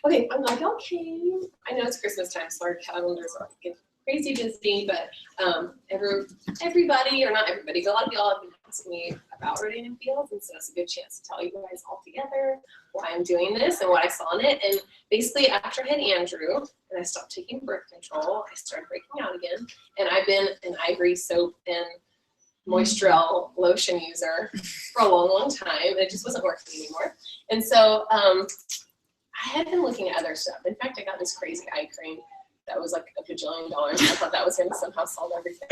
Okay, I'm like, okay. I know it's Christmas time, so our calendars are getting crazy busy, but everybody, or not everybody, but a lot of y'all have been asking me about Rodan Fields, and so it's a good chance to tell you guys all together why I'm doing this and what I saw in it. And basically, after I had Andrew and I stopped taking birth control, I started breaking out again. And I've been an ivory soap and Moistrel lotion user for a long, long time. It just wasn't working anymore. And so I had been looking at other stuff. In fact, I got this crazy eye cream that was like $1 bajillion. I thought that was going to somehow solve everything.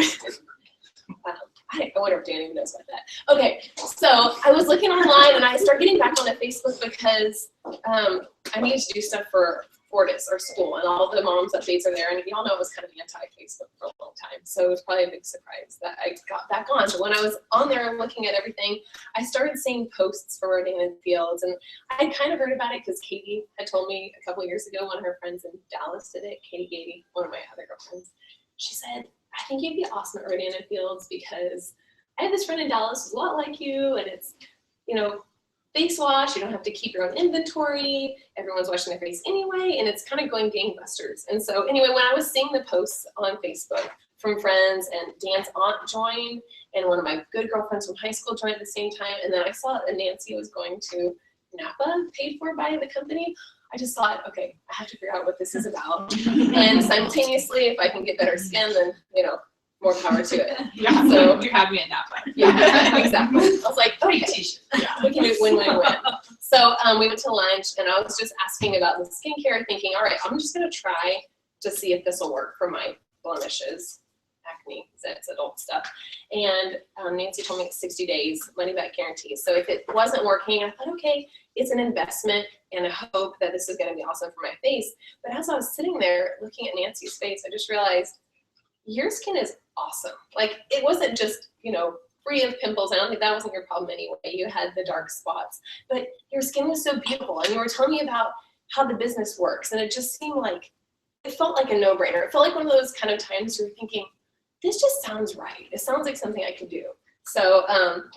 I wonder if Danny knows about that. Okay, so I was looking online and I started getting back onto Facebook because I needed to do stuff for Fortis, our school, and all the moms updates are there. And y'all know I was kind of anti-Facebook for a long time, so it was probably a big surprise that I got back on. But when I was on there and looking at everything, I started seeing posts for Rodan Fields, and I had kind of heard about it because Katie had told me a couple of years ago. One of her friends in Dallas did it. Katie Gady, one of my other girlfriends. She said, I think you'd be awesome at Rodan Fields because I have this friend in Dallas who's a lot like you, and it's, you know, face wash, you don't have to keep your own inventory, everyone's washing their face anyway, and it's kind of going gangbusters. And so anyway, when I was seeing the posts on Facebook from friends, and Dan's aunt joined, and one of my good girlfriends from high school joined at the same time, and then I saw that Nancy was going to Napa, paid for by the company, I just thought, okay, I have to figure out what this is about. And simultaneously, if I can get better skin, then, you know, more power to it. Yeah, so you had me at Napa. Yeah, exactly. I was like, okay, Yeah. we can do win-win-win. So we went to lunch, and I was just asking about the skincare, thinking, all right, I'm just going to try to see if this will work for my blemishes, acne, zits, adult stuff. And Nancy told me it's 60 days, money back guarantee. So if it wasn't working, I thought, okay, it's an investment, and I hope that this is going to be awesome for my face. But as I was sitting there looking at Nancy's face, I just realized your skin is awesome. Like, it wasn't just, you know, free of pimples. I don't think that wasn't your problem anyway. You had the dark spots, but your skin was so beautiful. And you were telling me about how the business works, and it just seemed like, it felt like a no-brainer. It felt like one of those kind of times you're thinking, this just sounds right. It sounds like something I could do. So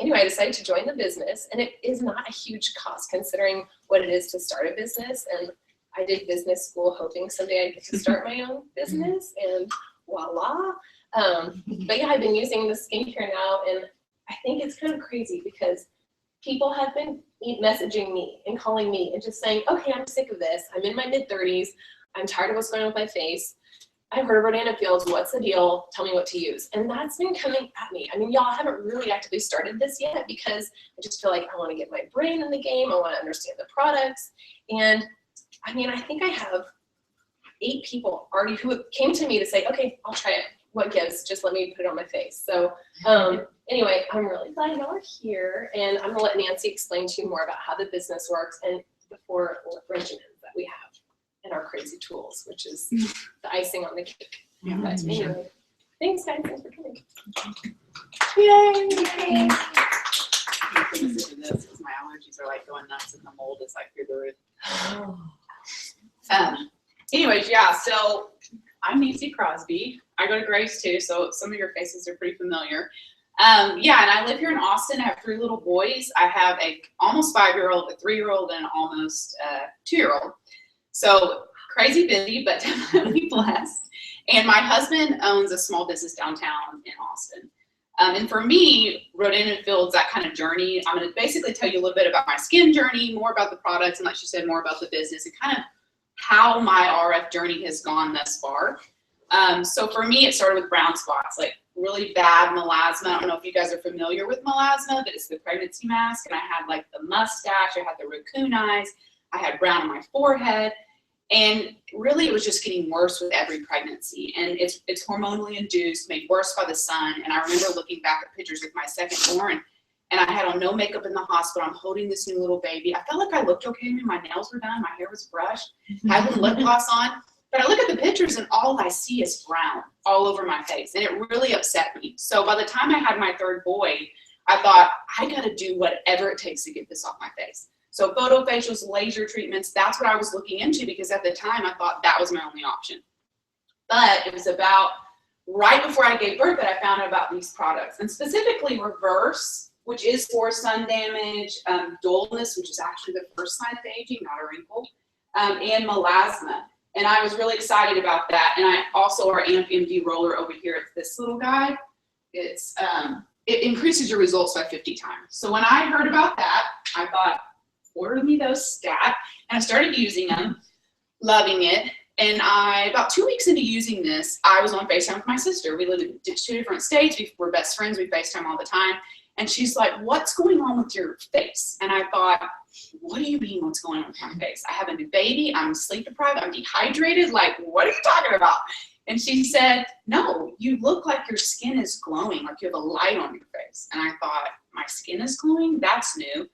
anyway, I decided to join the business, and it is not a huge cost considering what it is to start a business. And I did business school hoping someday I'd get to start my own business, and voila. But yeah, I've been using the skincare now, and I think it's kind of crazy because people have been messaging me and calling me and just saying, okay, I'm sick of this. I'm in my mid-30s. I'm tired of what's going on with my face. I've heard of Rodan Fields. What's the deal? Tell me what to use. And that's been coming at me. I mean, y'all haven't really actively started this yet because I just feel like I want to get my brain in the game. I want to understand the products. And I mean, I think I have 8 people already who came to me to say, okay, I'll try it. What gives? Just let me put it on my face. So anyway, I'm really glad y'all are here. And I'm going to let Nancy explain to you more about how the business works and the 4 regimens that we have and our crazy tools, which is the icing on the cake. Yeah, But anyway, thanks guys, thanks for coming. Yay! This because my allergies are like going nuts, and the mold is like through the roof. Anyways, yeah, so I'm Nancy Crosby. I go to Grace too, so some of your faces are pretty familiar. Yeah, and I live here in Austin. I have 3 little boys. I have a almost 5-year-old, a 3-year-old, and an almost 2-year-old. So crazy busy, but definitely blessed. And my husband owns a small business downtown in Austin. And for me, Rodan Fields, that kind of journey, I'm going to basically tell you a little bit about my skin journey, more about the products, and like she said, more about the business, and kind of how my RF journey has gone thus far. So for me, it started with brown spots, like really bad melasma. I don't know if you guys are familiar with melasma, but it's the pregnancy mask. And I had like the mustache, I had the raccoon eyes, I had brown on my forehead. And really, it was just getting worse with every pregnancy. And it's hormonally induced, made worse by the sun. And I remember looking back at pictures with my second born, and I had on no makeup in the hospital. I'm holding this new little baby. I felt like I looked okay. I mean, my nails were done, my hair was brushed, I had lip gloss on. But I look at the pictures, and all I see is brown all over my face. And it really upset me. So by the time I had my 3rd boy, I thought, I got to do whatever it takes to get this off my face. So photofacials, laser treatments, that's what I was looking into, because at the time I thought that was my only option. But it was about right before I gave birth that I found out about these products, and specifically Reverse, which is for sun damage, dullness, which is actually the first sign of aging, not a wrinkle, and melasma. And I was really excited about that. And I also, our AMP MD roller over here, it's this little guy. It's, it increases your results by 50 times. So when I heard about that, I thought, order me those stat. And I started using them, loving it. And about 2 weeks into using this, I was on FaceTime with my sister. We live in 2 different states. We're best friends. We FaceTime all the time. And she's like, what's going on with your face? And I thought, what do you mean what's going on with my face? I have a new baby. I'm sleep deprived. I'm dehydrated. Like, what are you talking about? And she said, no, you look like your skin is glowing, like you have a light on your face. And I thought, my skin is glowing? That's new.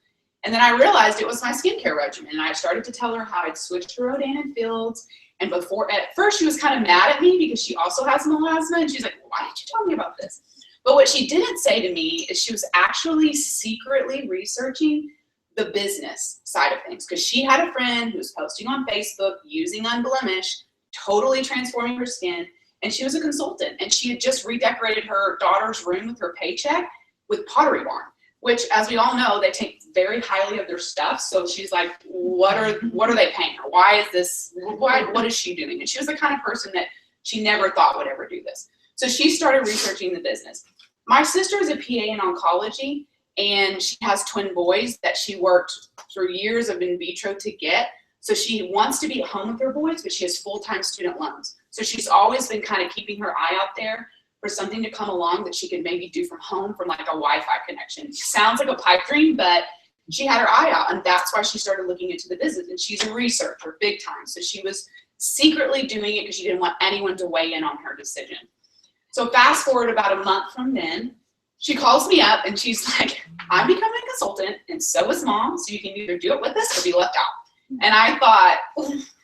And then I realized it was my skincare regimen. And I started to tell her how I'd switched to Rodan and Fields. And before, at first she was kind of mad at me because she also has melasma. And she's like, why did you tell me about this? But what she didn't say to me is she was actually secretly researching the business side of things. Because she had a friend who was posting on Facebook using Unblemished, totally transforming her skin. And she was a consultant. And she had just redecorated her daughter's room with her paycheck with Pottery Barn, which, as we all know, they take very highly of their stuff. So she's like, what are they paying her? Why is this, what is she doing? And she was the kind of person that she never thought would ever do this. So she started researching the business. My sister is a PA in oncology, and she has twin boys that she worked through years of in vitro to get. So she wants to be at home with her boys, but she has full-time student loans. So she's always been kind of keeping her eye out there for something to come along that she could maybe do from home from like a Wi-Fi connection. Sounds like a pipe dream, but she had her eye out, and that's why she started looking into the business. And she's a researcher big time. So she was secretly doing it because she didn't want anyone to weigh in on her decision. So fast forward about a month from then, she calls me up and she's like, I'm becoming a consultant and so is mom. So you can either do it with us or be left out. And I thought,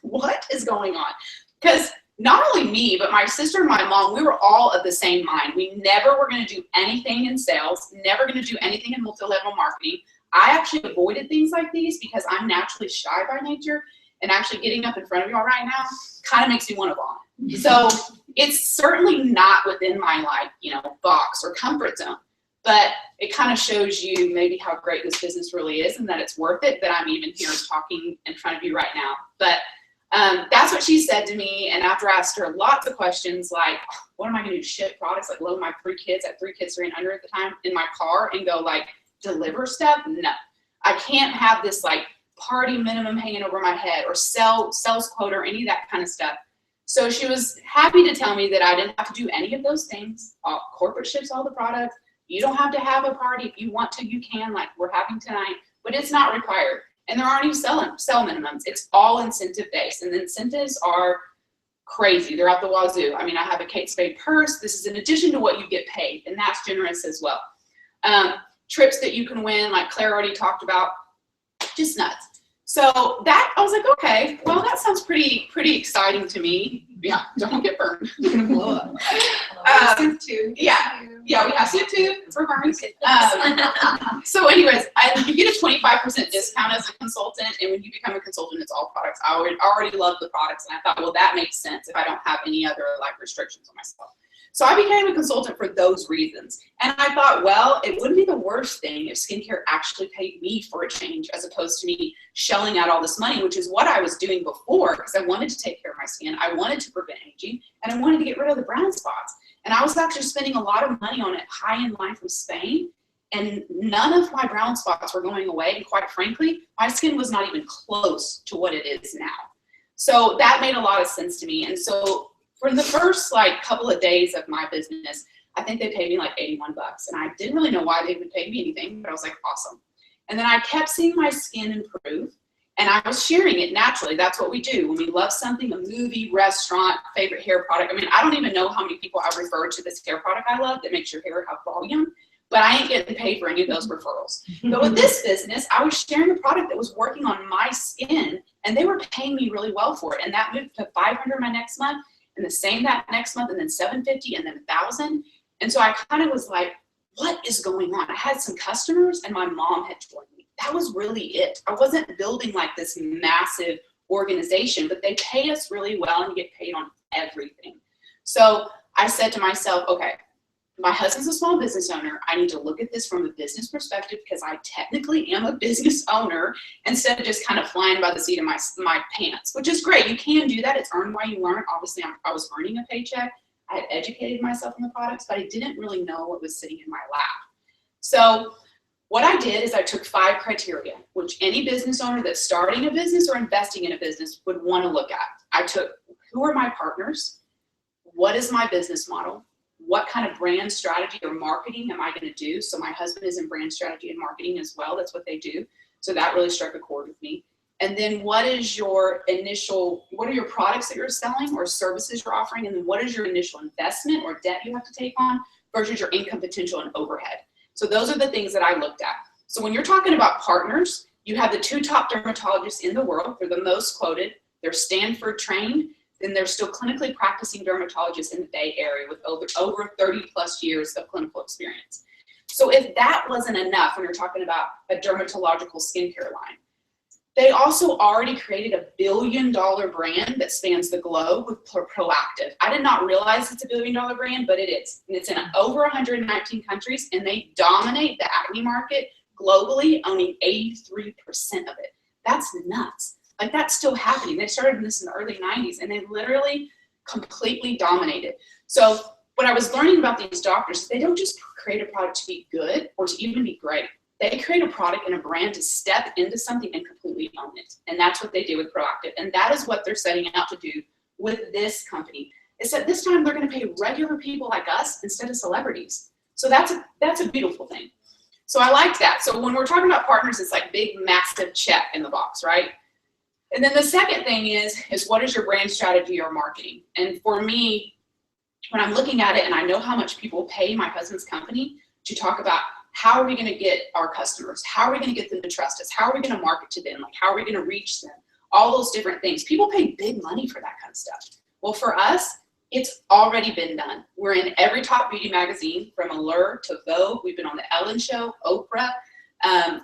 what is going on? Because not only me, but my sister and my mom, we were all of the same mind. We never were going to do anything in sales, never going to do anything in multi-level marketing. I actually avoided things like these because I'm naturally shy by nature, and actually getting up in front of y'all right now kind of makes me want to vomit. So it's certainly not within my box or comfort zone, but it kind of shows you maybe how great this business really is and that it's worth it that I'm even here talking in front of you right now. But that's what she said to me. And after I asked her lots of questions, like, what am I going to do? Ship products, like load my 3 kids, I had 3 kids 3 and under at the time, in my car and go like deliver stuff? No, I can't have this like party minimum hanging over my head or sales quota or any of that kind of stuff. So she was happy to tell me that I didn't have to do any of those things. Corporate ships all the products. You don't have to have a party. If you want to, you can, like we're having tonight, but it's not required. And there aren't even sell minimums. It's all incentive based, and the incentives are crazy. They're out the wazoo. I mean, I have a Kate Spade purse. This is in addition to what you get paid, and that's generous as well. Trips that you can win, like Claire already talked about, just nuts. So that, I was like, okay, well, that sounds pretty exciting to me. Yeah, don't get burned. You're gonna blow up. Yeah, we have soup too for burns. So anyways, you get a 25% discount as a consultant, and when you become a consultant, it's all products. I already love the products, and I thought, well, that makes sense if I don't have any other like restrictions on myself. So I became a consultant for those reasons. And I thought, well, it wouldn't be the worst thing if skincare actually paid me for a change as opposed to me shelling out all this money, which is what I was doing before because I wanted to take care of my skin. I wanted to prevent aging, and I wanted to get rid of the brown spots. And I was actually spending a lot of money on it high-end line from Spain, and none of my brown spots were going away. And quite frankly, my skin was not even close to what it is now. So that made a lot of sense to me. And so for the first like couple of days of my business, I think they paid me like $81. And I didn't really know why they would pay me anything, but I was like, awesome. And then I kept seeing my skin improve, and I was sharing it naturally. That's what we do. When we love something, a movie, restaurant, favorite hair product. I mean, I don't even know how many people I've referred to this hair product I love that makes your hair have volume, but I ain't getting paid for any of those referrals. But with this business, I was sharing a product that was working on my skin, and they were paying me really well for it. And that moved to $500 my next month, and the same that next month, and then $750, and then $1,000. And so I kind of was like, what is going on? I had some customers, and my mom had joined me. That was really it. I wasn't building like this massive organization, but they pay us really well and you get paid on everything. So I said to myself, okay, my husband's a small business owner. I need to look at this from a business perspective because I technically am a business owner instead of just kind of flying by the seat of my pants, which is great. You can do that. It's earn while you learn. Obviously, I was earning a paycheck. I had educated myself on the products, but I didn't really know what was sitting in my lap. So what I did is I took 5 criteria, which any business owner that's starting a business or investing in a business would want to look at. I took, who are my partners? What is my business model? What kind of brand strategy or marketing am I going to do? So my husband is in brand strategy and marketing as well. That's what they do. So that really struck a chord with me. And then what are your products that you're selling or services you're offering? And then what is your initial investment or debt you have to take on versus your income potential and overhead? So those are the things that I looked at. So when you're talking about partners, you have the 2 top dermatologists in the world. They're the most quoted. They're Stanford trained. Then they're still clinically practicing dermatologists in the Bay Area with over 30 plus years of clinical experience. So if that wasn't enough when you're talking about a dermatological skincare line, they also already created a $1 billion brand that spans the globe with Proactive. I did not realize it's a $1 billion brand, but it is. And it's in over 119 countries, and they dominate the acne market globally, owning 83% of it. That's nuts. Like, that's still happening. They started this in the early 90s, and they literally completely dominated. So what I was learning about these doctors, they don't just create a product to be good or to even be great. They create a product and a brand to step into something and completely own it. And that's what they do with Proactive. And that is what they're setting out to do with this company. Is that this time they're going to pay regular people like us instead of celebrities. So that's a beautiful thing. So I like that. So when we're talking about partners, it's like big, massive check in the box, right? And then the second thing is what is your brand strategy or marketing? And for me, when I'm looking at it and I know how much people pay my husband's company to talk about how are we going to get our customers? How are we going to get them to trust us? How are we going to market to them? Like, how are we going to reach them? All those different things. People pay big money for that kind of stuff. Well, for us, it's already been done. We're in every top beauty magazine from Allure to Vogue. We've been on the Ellen Show, Oprah,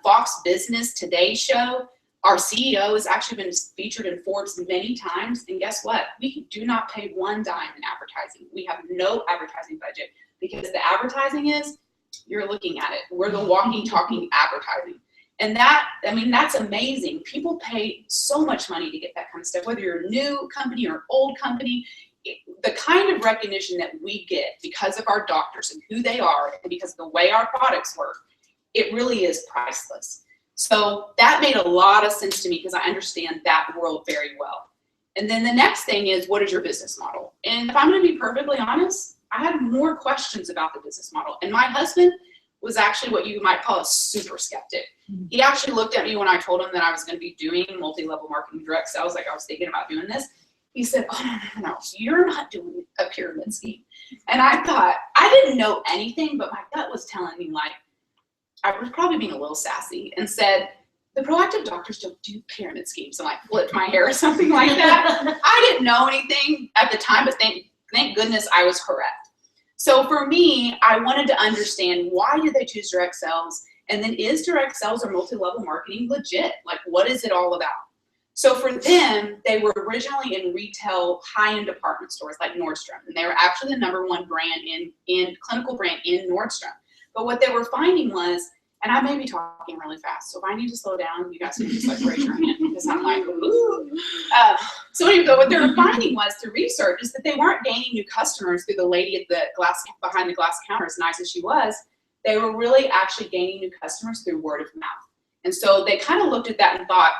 Fox Business, Today Show. Our CEO has actually been featured in Forbes many times. And guess what? We do not pay one dime in advertising. We have no advertising budget because the advertising is, you're looking at it. We're the walking, talking advertising. And that's amazing. People pay so much money to get that kind of stuff, whether you're a new company or an old company. The kind of recognition that we get because of our doctors and who they are and because of the way our products work, it really is priceless. So that made a lot of sense to me because I understand that world very well. And then the next thing is, what is your business model? And if I'm going to be perfectly honest, I had more questions about the business model. And my husband was actually what you might call a super skeptic. He actually looked at me when I told him that I was going to be doing multi-level marketing direct sales, like I was thinking about doing this. He said, oh, no, you're not doing a pyramid scheme. And I thought, I didn't know anything, but my gut was telling me, like, I was probably being a little sassy and said, the Proactive doctors don't do pyramid schemes, and like flipped my hair or something like that. I didn't know anything at the time, but thank goodness I was correct. So for me, I wanted to understand, why did they choose direct sales? And then, is direct sales or multi-level marketing legit? Like, what is it all about? So for them, they were originally in retail high-end department stores like Nordstrom, and they were actually the #1 brand in clinical brand in Nordstrom. But what they were finding was, and I may be talking really fast, so if I need to slow down, you guys can just like raise your hand because I'm like, ooh. So anyway, what they were finding was, through research, is that they weren't gaining new customers through the lady at the behind the glass counter, as nice as she was. They were really actually gaining new customers through word of mouth. And so they kind of looked at that and thought,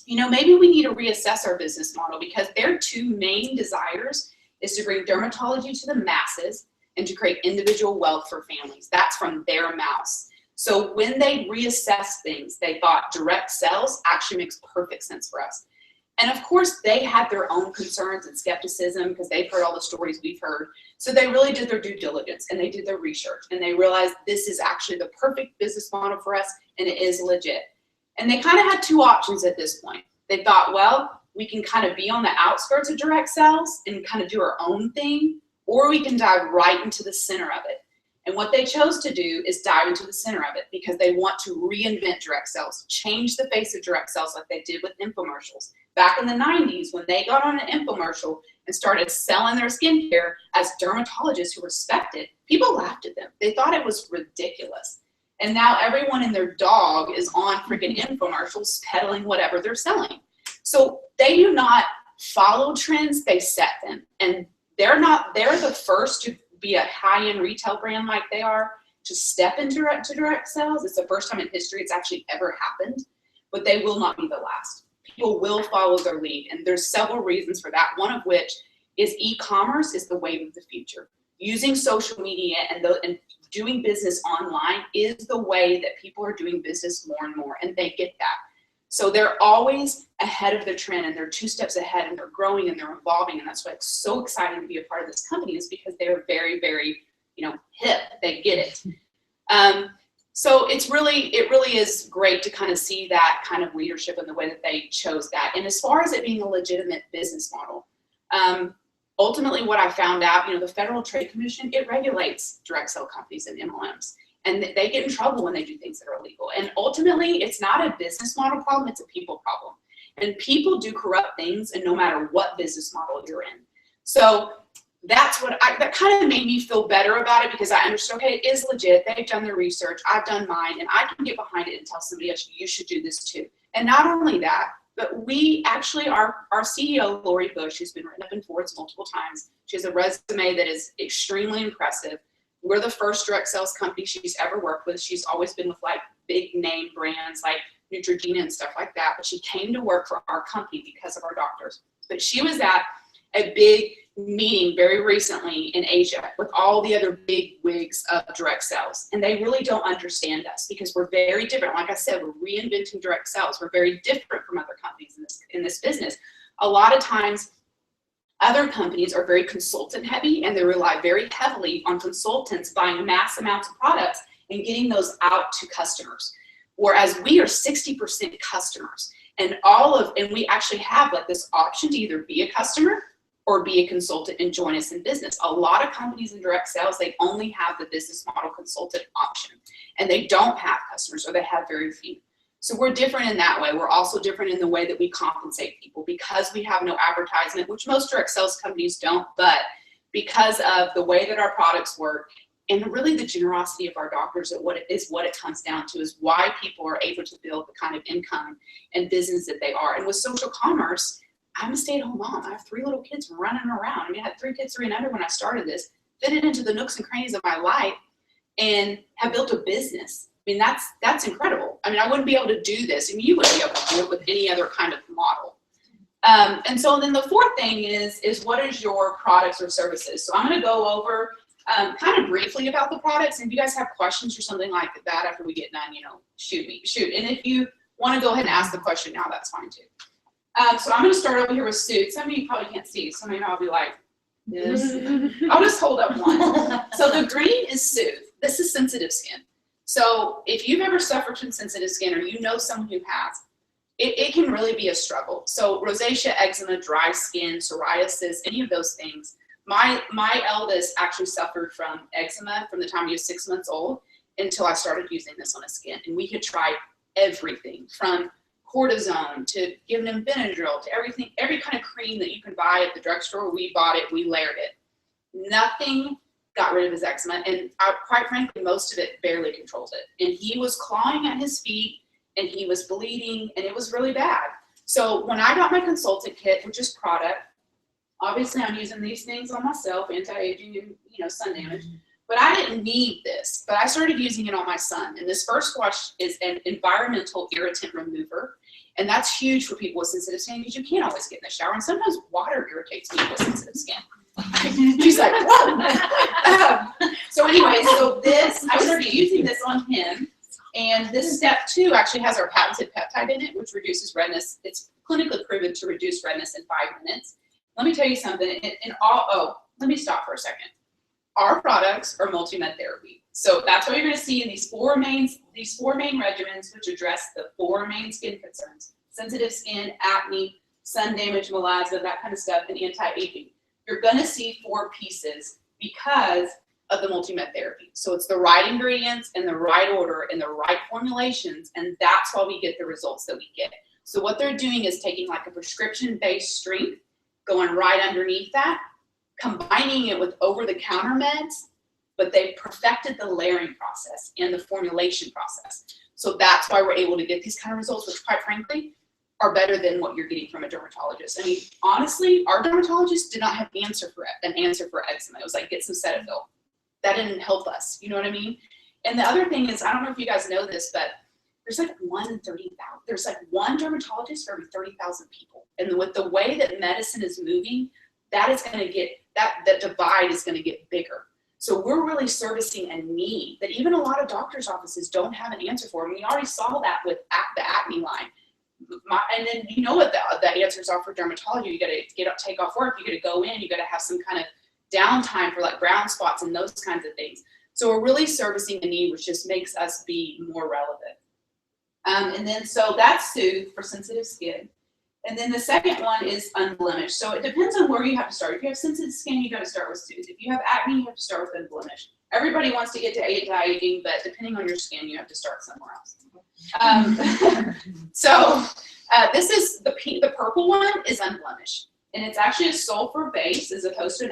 you know, maybe we need to reassess our business model, because their 2 main desires is to bring dermatology to the masses and to create individual wealth for families. That's from their mouths. So when they reassessed things, they thought direct sales actually makes perfect sense for us. And of course, they had their own concerns and skepticism because they've heard all the stories we've heard. So they really did their due diligence and they did their research, and they realized this is actually the perfect business model for us, and it is legit. And they kind of had 2 options at this point. They thought, well, we can kind of be on the outskirts of direct sales and kind of do our own thing, or we can dive right into the center of it. And what they chose to do is dive into the center of it, because they want to reinvent direct sales, change the face of direct sales like they did with infomercials back in the 90s when they got on an infomercial and started selling their skincare as dermatologists who respected, people laughed at them. They thought it was ridiculous. And now everyone and their dog is on freaking infomercials peddling whatever they're selling. So they do not follow trends, they set them. And they're the first to be a high-end retail brand like they are, to step into direct sales. It's the first time in history it's actually ever happened, but they will not be the last. People will follow their lead, and there's several reasons for that, one of which is e-commerce is the wave of the future. Using social media and doing business online is the way that people are doing business more and more, and they get that. So they're always ahead of the trend, and they're 2 steps ahead, and they're growing and they're evolving, and that's why it's so exciting to be a part of this company, is because they're very, very, hip. They get it. So it really is great to kind of see that kind of leadership and the way that they chose that. And as far as it being a legitimate business model, ultimately what I found out, the Federal Trade Commission, it regulates direct sell companies and MLMs. And they get in trouble when they do things that are illegal. And ultimately, it's not a business model problem, it's a people problem. And people do corrupt things, and no matter what business model you're in. So that's that kind of made me feel better about it, because I understood, okay, it is legit. They've done their research, I've done mine, and I can get behind it and tell somebody else, you should do this too. And not only that, but we actually, our CEO, Lori Bush, who's been written up in Forbes multiple times, she has a resume that is extremely impressive. We're the first direct sales company she's ever worked with. She's always been with like big name brands like Neutrogena and stuff like that. But she came to work for our company because of our doctors. But she was at a big meeting very recently in Asia with all the other big wigs of direct sales. And they really don't understand us because we're very different. Like I said, we're reinventing direct sales. We're very different from other companies in this business. A lot of times, other companies are very consultant heavy, and they rely very heavily on consultants buying mass amounts of products and getting those out to customers. Whereas we are 60% customers, and we actually have like this option to either be a customer or be a consultant and join us in business. A lot of companies in direct sales, they only have the business model consultant option, and they don't have customers, or they have very few. So we're different in that way. We're also different in the way that we compensate people, because we have no advertisement, which most direct sales companies don't, but because of the way that our products work and really the generosity of our doctors, what it comes down to, is why people are able to build the kind of income and business that they are. And with social commerce, I'm a stay-at-home mom. I have 3 little kids running around. I mean, I had 3 kids, 3 and under when I started this, fit it into the nooks and crannies of my life, and have built a business. I mean, that's incredible. I mean, I wouldn't be able to do this, and you wouldn't be able to do it with any other kind of model. And so then the 4th thing is what is your products or services? So I'm going to go over kind of briefly about the products, and if you guys have questions or something like that after we get done, shoot. And if you want to go ahead and ask the question now, that's fine too. So I'm going to start over here with Soothe. Some of you probably can't see, so maybe I'll be like this. I'll just hold up one. So the green is Soothe. This is sensitive skin. So if you've ever suffered from sensitive skin, or you know someone who has, it can really be a struggle. So rosacea, eczema, dry skin, psoriasis, any of those things. My eldest actually suffered from eczema from the time he was 6 months old until I started using this on his skin. And we had tried everything from cortisone to giving him Benadryl to everything, every kind of cream that you can buy at the drugstore. We bought it, we layered it. Nothing got rid of his eczema, and quite frankly, most of it barely controls it. And he was clawing at his feet, and he was bleeding, and it was really bad. So when I got my consultant kit, which is product, obviously I'm using these things on myself, anti-aging and sun damage, but I didn't need this. But I started using it on my son, and this first wash is an environmental irritant remover, and that's huge for people with sensitive skin, because you can't always get in the shower, and sometimes water irritates people with sensitive skin. She's like, whoa. So anyway, I started using this on him, and this step 2 actually has our patented peptide in it, which reduces redness. It's clinically proven to reduce redness in 5 minutes. Let me tell you something. Let me stop for a second. Our products are multi-med therapy. So that's what you're going to see in these four main regimens, which address the 4 main skin concerns: sensitive skin, acne, sun damage, melasma, that kind of stuff, and anti-aging. You're going to see 4 pieces because of the multi-med therapy. So it's the right ingredients in the right order and the right formulations, and that's why we get the results that we get. So what they're doing is taking like a prescription-based strength, going right underneath that, combining it with over-the-counter meds, but they've perfected the layering process and the formulation process. So that's why we're able to get these kind of results, which quite frankly, are better than what you're getting from a dermatologist. I mean, honestly, our dermatologist did not have an answer for eczema. It was like, get some Cetaphil. That didn't help us, you know what I mean? And the other thing is, I don't know if you guys know this, but there's like 1 in 30,000. There's like one dermatologist for every 30,000 people. And with the way that medicine is moving, that is going to get, that divide is going to get bigger. So we're really servicing a need that even a lot of doctors' offices don't have an answer for. And we already saw that with the acne line. And then you know what the answers are for dermatology. You got to take off work. You got to go in. You got to have some kind of downtime for like brown spots and those kinds of things. So we're really servicing the need, which just makes us be more relevant. And then so that's Soothe for sensitive skin. And then the second one is Unblemished. So it depends on where you have to start. If you have sensitive skin, you got to start with Soothe. If you have acne, you have to start with Unblemished. Everybody wants to get to anti-aging, but depending on your skin, you have to start somewhere else. This is the purple one is Unblemished. And it's actually a sulfur base as opposed to an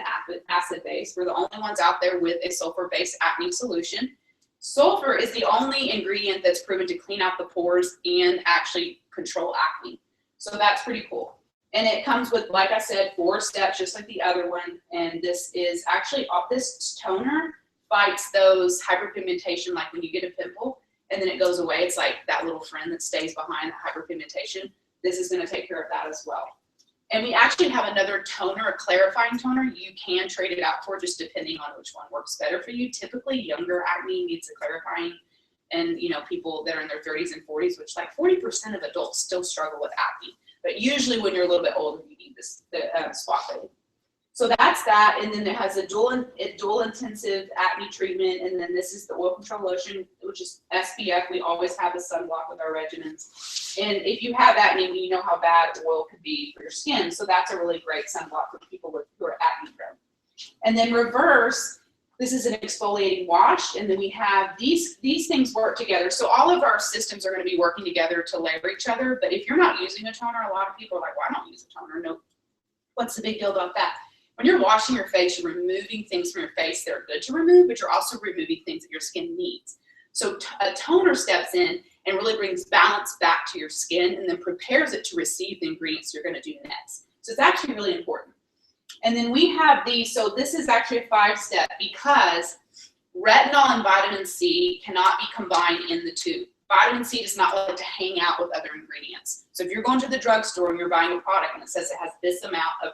acid base. We're the only ones out there with a sulfur-based acne solution. Sulfur is the only ingredient that's proven to clean out the pores and actually control acne. So that's pretty cool. And it comes with, like I said, 4 steps, just like the other one. And this is actually, this toner fights those hyperpigmentation, like when you get a pimple and then it goes away. It's like that little friend that stays behind the hyperpigmentation. This is going to take care of that as well. And we actually have another toner, a clarifying toner. You can trade it out for, just depending on which one works better for you. Typically, younger acne needs a clarifying, and you know, people that are in their 30s and 40s, which like 40% of adults still struggle with acne. But usually, when you're a little bit older, you need the spot fade. So that's that, and then it has a dual intensive acne treatment, and then this is the oil control lotion, which is SPF. We always have a sunblock with our regimens. And if you have acne, you know how bad oil could be for your skin. So that's a really great sunblock for people who are acne prone. And then Reverse, this is an exfoliating wash, and then we have these things work together. So all of our systems are going to be working together to layer each other. But if you're not using a toner, a lot of people are like, well, I don't use a toner. No, what's the big deal about that? When you're washing your face, you're removing things from your face that are good to remove, but you're also removing things that your skin needs. So a toner steps in and really brings balance back to your skin and then prepares it to receive the ingredients you're going to do next. So it's actually really important. And then we have these, so this is actually a 5-step because retinol and vitamin C cannot be combined in the tube. Vitamin C does not like to hang out with other ingredients. So if you're going to the drugstore and you're buying a product and it says it has this amount of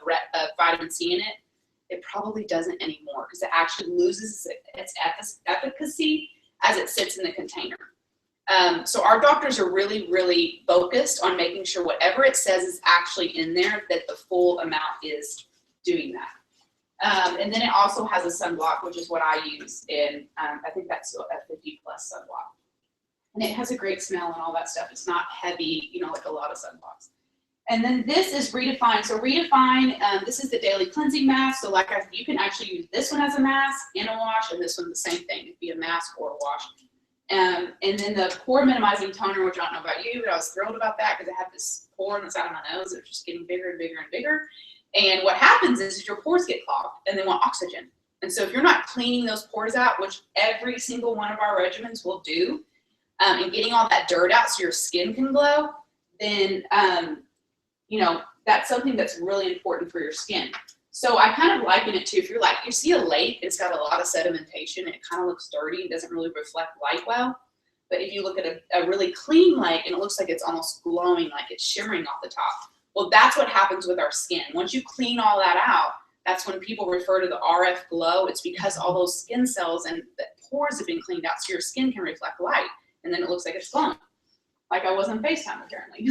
vitamin C in it, it probably doesn't anymore because it actually loses its efficacy as it sits in the container. So our doctors are really, really focused on making sure whatever it says is actually in there, that the full amount is doing that. And then it also has a sunblock, which is what I use, and I think that's a 50+ sunblock. And it has a great smell and all that stuff. It's not heavy, you know, like a lot of sunblocks. And then this is Redefine. So Redefine, this is the daily cleansing mask. So like you can actually use this one as a mask and a wash, and this one the same thing. It'd be a mask or a wash. And then the pore minimizing toner, which I don't know about you, but I was thrilled about that because I have this pore on the side of my nose that's just getting bigger and bigger and bigger. And what happens is your pores get clogged and they want oxygen. And so if you're not cleaning those pores out, which every single one of our regimens will do, and getting all that dirt out so your skin can glow, then, you know, that's something that's really important for your skin. So I kind of liken it to, if you're like, you see a lake, it's got a lot of sedimentation, and it kind of looks dirty, it doesn't really reflect light well. But if you look at a really clean lake and it looks like it's almost glowing, like it's shimmering off the top. Well, that's what happens with our skin. Once you clean all that out, that's when people refer to the RF glow. It's because all those skin cells and the pores have been cleaned out so your skin can reflect light. And then it looks like it's glowing, like I was on FaceTime apparently.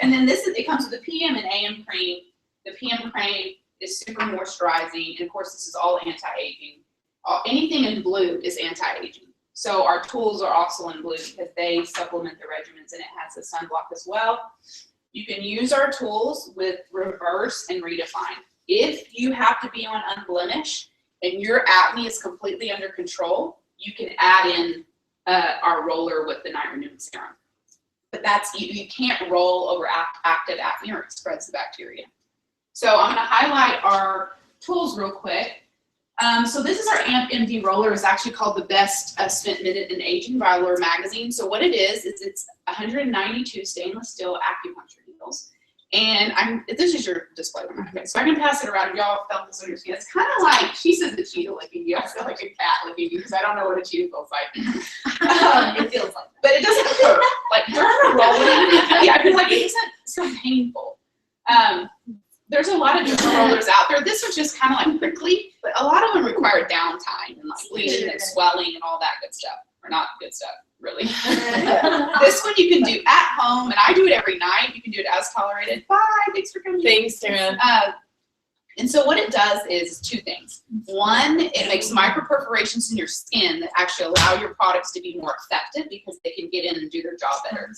And then it comes with a PM and AM cream. The PM cream is super moisturizing, and of course this is all anti-aging. Anything in blue is anti-aging. So our tools are also in blue because they supplement the regimens, and it has a sunblock as well. You can use our tools with Reverse and Redefine. If you have to be on Unblemished and your acne is completely under control, you can add in our roller with the night renewing serum. but you can't roll over active acne or it spreads the bacteria. So I'm going to highlight our tools real quick. So this is our AMP MD roller. It's actually called the Best Spent Minute in Aging by Allure magazine. So what it is it's 192 stainless steel acupuncture needles. And this is your display one. Okay, so I can pass it around. If y'all felt this on your skin. It's kind of like, she says a cheetah licking you. I feel like a cat licking you because I don't know what a cheetah feels like. It feels like that. But it doesn't hurt. Like during the rolling, I feel like it isn't so painful. There's a lot of different rollers out there. This was just kind of like prickly, but a lot of them require downtime and like bleeding and swelling and all that good stuff. Or not good stuff, really. This one you can do at home, and I do it every night. You can do it as tolerated. Bye, thanks for coming. Thanks, Sarah. And so what it does is two things. One, it makes microperforations in your skin that actually allow your products to be more effective because they can get in and do their job better.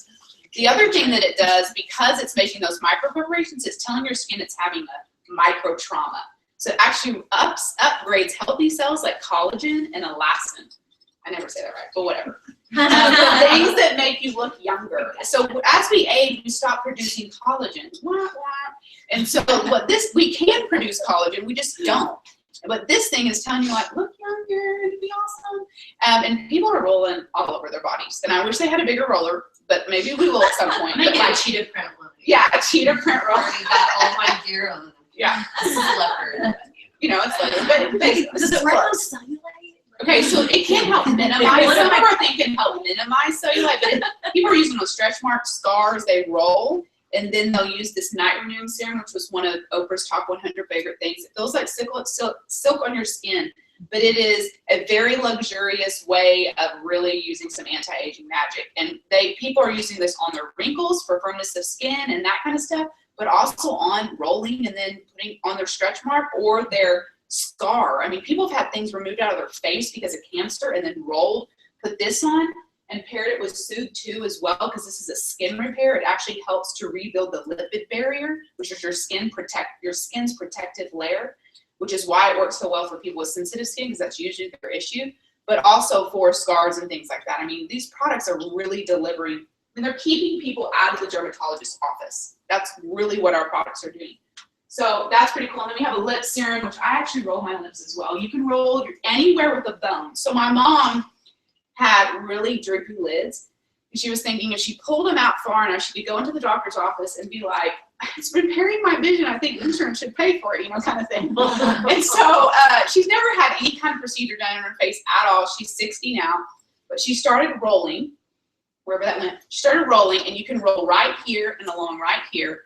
The other thing that it does, because it's making those microperforations, it's telling your skin it's having a micro trauma. So it actually upgrades healthy cells like collagen and elastin. I never say that right, but whatever. The things that make you look younger. So as we age, we stop producing collagen. And so we can produce collagen, we just don't. But this thing is telling you like, look younger, it'd be awesome. And people are rolling all over their bodies. And I wish they had a bigger roller, but maybe we will at some point. I But get like, a cheetah print one. yeah, a cheetah print roller. Already got all my gear on. Yeah. This is leopard. You know, it's like, but Does it work on cellulite? okay, so it can help minimize. Some of our things can help minimize cellulite, but people are using those stretch marks, scars, they roll, and then they'll use this night renewing serum, which was one of Oprah's top 100 favorite things. It feels like silk on your skin, but it is a very luxurious way of really using some anti-aging magic. And people are using this on their wrinkles for firmness of skin and that kind of stuff, but also on rolling and then putting on their stretch mark or their scar. I mean, people have had things removed out of their face because of cancer and then rolled, put this on and paired it with Soothe 2 as well, because this is a skin repair. It actually helps to rebuild the lipid barrier, which is your skin's protective layer, which is why it works so well for people with sensitive skin, because that's usually their issue, but also for scars and things like that. I mean, these products are really delivering, and they're keeping people out of the dermatologist's office. That's really what our products are doing. So that's pretty cool. And then we have a lip serum, which I actually roll my lips as well. You can roll anywhere with a bone. So my mom had really droopy lids. And she was thinking if she pulled them out far enough, she could go into the doctor's office and be like, it's repairing my vision. I think insurance should pay for it, you know, kind of thing. And so she's never had any kind of procedure done in her face at all. She's 60 now, but she started rolling, wherever that went. She started rolling, and you can roll right here and along right here.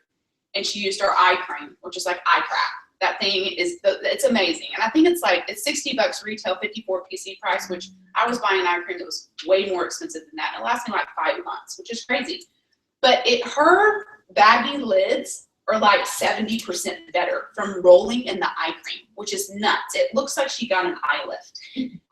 And she used our eye cream, which is like eye crack. That thing it's amazing. And I think it's $60 retail, 54 PC price, which I was buying an eye cream that was way more expensive than that. And it lasted me like 5 months, which is crazy. But her baggy lids are like 70% better from rolling in the eye cream, which is nuts. It looks like she got an eye lift.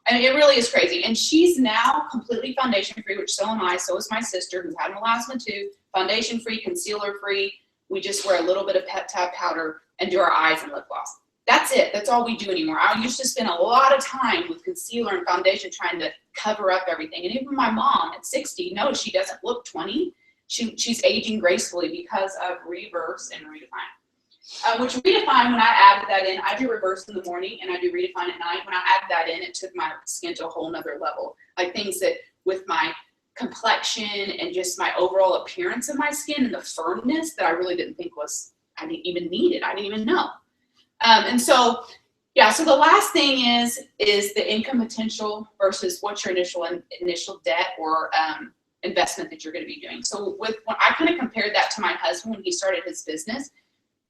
I mean, it really is crazy. And she's now completely foundation free, which so am I. So is my sister, who had melasma too. Foundation free, concealer free. We just wear a little bit of peptide powder and do our eyes and lip gloss. That's it. That's all we do anymore. I used to spend a lot of time with concealer and foundation trying to cover up everything. And even my mom at 60 knows she doesn't look 20. She's aging gracefully because of Reverse and Redefine. Which Redefine, when I added that in, I do Reverse in the morning and I do Redefine at night. When I added that in, it took my skin to a whole nother level. Like things that with my complexion and just my overall appearance of my skin and the firmness that I really didn't think I didn't even need it. I didn't even know. And so, yeah, so the last thing is the income potential versus what's your initial debt or investment that you're going to be doing. So when I kind of compared that to my husband when he started his business,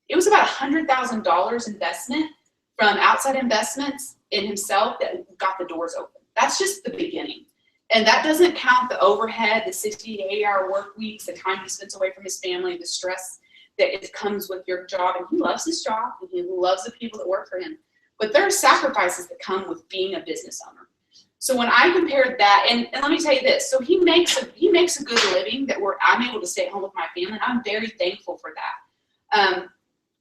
it was about $100,000 investment from outside investments in himself that got the doors open. That's just the beginning. And that doesn't count the overhead, the 60 to 80 hour work weeks, the time he spends away from his family, the stress that it comes with your job. And he loves his job and he loves the people that work for him. But there are sacrifices that come with being a business owner. So when I compared that, and let me tell you this, so he makes a good living that I'm able to stay at home with my family. And I'm very thankful for that.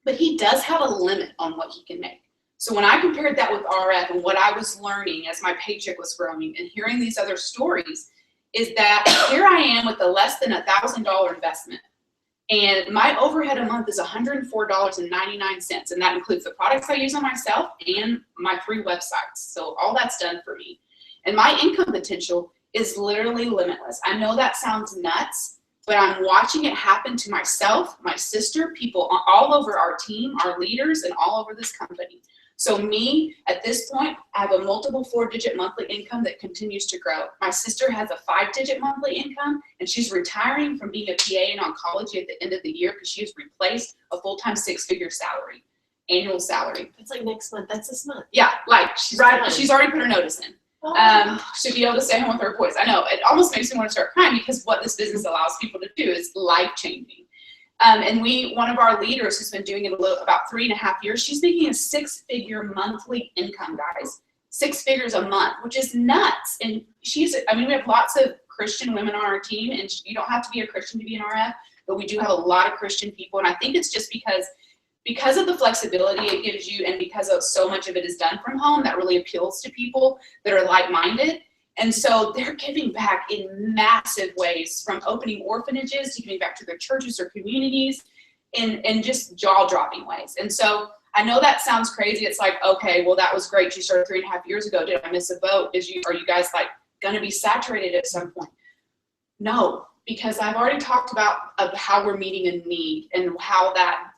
But he does have a limit on what he can make. So when I compared that with RF and what I was learning as my paycheck was growing and hearing these other stories, is that here I am with a less than $1,000 investment. And my overhead a month is $104.99. And that includes the products I use on myself and my 3 websites. So all that's done for me. And my income potential is literally limitless. I know that sounds nuts, but I'm watching it happen to myself, my sister, people all over our team, our leaders, and all over this company. So me, at this point, I have a multiple 4-digit monthly income that continues to grow. My sister has a 5-digit monthly income, and she's retiring from being a PA in oncology at the end of the year because she has replaced a full-time 6-figure salary, annual salary. It's like next month. That's this month. Yeah, like she's already put her notice in. To be able to stay home with her boys. I know, it almost makes me want to start crying because what this business allows people to do is life-changing. And one of our leaders who's been doing it about 3.5 years, she's making a 6-figure monthly income, guys. 6 figures a month, which is nuts. And we have lots of Christian women on our team, and you don't have to be a Christian to be an RF, but we do have a lot of Christian people. And I think it's just because of the flexibility it gives you, and because of so much of it is done from home, that really appeals to people that are like-minded. And so they're giving back in massive ways, from opening orphanages to giving back to their churches or communities in just jaw-dropping ways. And so I know that sounds crazy. It's like, okay, well, that was great. She started 3.5 years ago. Did I miss a boat? Are you guys like going to be saturated at some point? No, because I've already talked about how we're meeting a need and how that,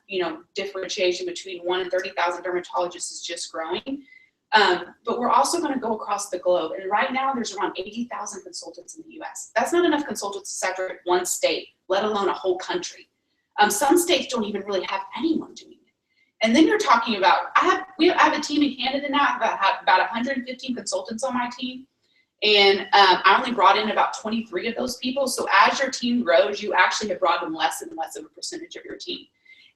differentiation between 1 and 30,000 dermatologists is just growing. But we're also going to go across the globe. And right now there's around 80,000 consultants in the US. That's not enough consultants to saturate one state, let alone a whole country. Some states don't even really have anyone doing it. And then you're talking about, I have a team in Canada now. I have about 115 consultants on my team. And I only brought in about 23 of those people. So as your team grows, you actually have brought in less and less of a percentage of your team.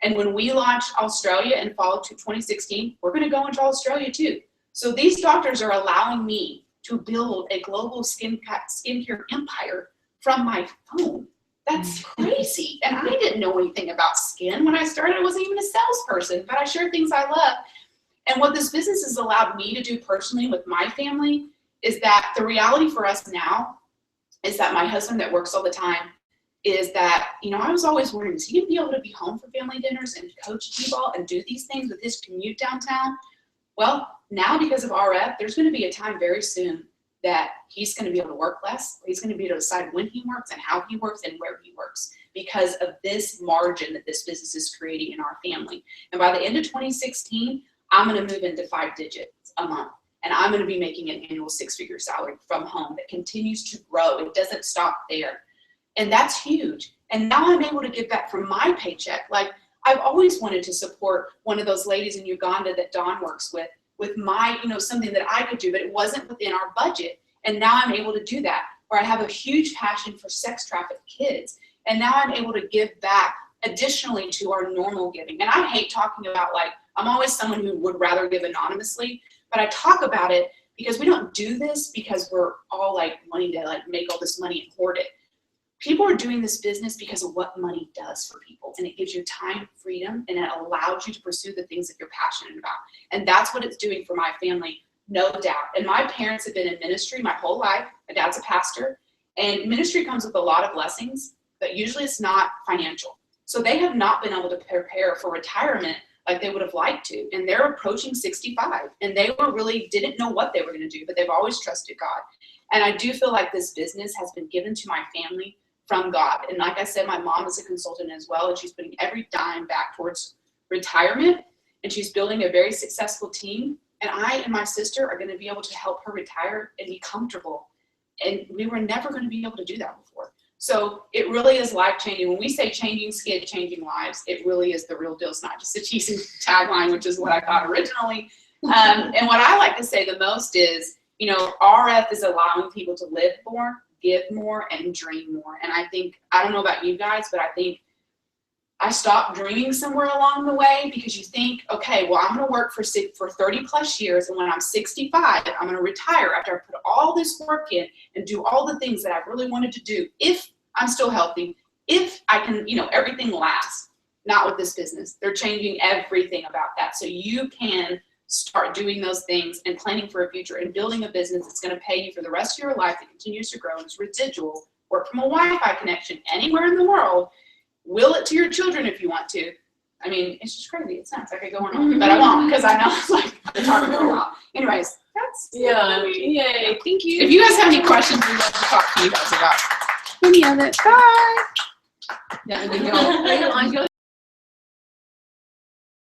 And when we launched Australia in fall of 2016, we're going to go into Australia too. So these doctors are allowing me to build a global skincare empire from my phone. That's crazy. And I didn't know anything about skin. When I started, I wasn't even a salesperson, but I share things I love. And what this business has allowed me to do personally with my family is that the reality for us now is that my husband that works all the time is that, I was always wondering, is he going to be able to be home for family dinners and coach T-ball and do these things with his commute downtown? Well, now because of RF, there's going to be a time very soon that he's going to be able to work less. He's going to be able to decide when he works and how he works and where he works because of this margin that this business is creating in our family. And by the end of 2016, I'm going to move into 5 digits a month. And I'm going to be making an annual 6-figure salary from home that continues to grow. It doesn't stop there. And that's huge. And now I'm able to give back from my paycheck. Like, I've always wanted to support one of those ladies in Uganda that Dawn works with my, something that I could do, but it wasn't within our budget. And now I'm able to do that, where I have a huge passion for sex trafficked kids. And now I'm able to give back additionally to our normal giving. And I hate talking about, I'm always someone who would rather give anonymously, but I talk about it because we don't do this because we're all wanting to make all this money and hoard it. People are doing this business because of what money does for people, and it gives you time, freedom, and it allows you to pursue the things that you're passionate about. And that's what it's doing for my family, no doubt. And my parents have been in ministry my whole life. My dad's a pastor, and ministry comes with a lot of blessings, but usually it's not financial. So they have not been able to prepare for retirement like they would have liked to. And they're approaching 65, and they didn't know what they were going to do, but they've always trusted God. And I do feel like this business has been given to my family from God. And like I said, my mom is a consultant as well, and she's putting every dime back towards retirement, and she's building a very successful team. And I and my sister are going to be able to help her retire and be comfortable. And we were never going to be able to do that before. So it really is life-changing. When we say changing skin, changing lives, it really is the real deal. It's not just a cheesy tagline, which is what I thought originally. And what I like to say the most is, RF is allowing people to live more, give more, and dream more. And I don't know about you guys, but I think I stopped dreaming somewhere along the way because you think, okay, well, I'm going to work for 30 plus years. And when I'm 65, I'm going to retire after I put all this work in and do all the things that I really wanted to do. If I'm still healthy, if I can, everything lasts. Not with this business. They're changing everything about that. So you can start doing those things and planning for a future and building a business that's going to pay you for the rest of your life that continues to grow and is residual. Work from a Wi-Fi connection anywhere in the world. Will it to your children if you want to. I mean, it's just crazy. It's nuts. I could go on, but I won't because I know it's like they're talking for a while. Anyways, that's Yay. Thank you. If you guys have any questions, we'd love to talk to you guys about any of it. Bye. Yeah, and then go,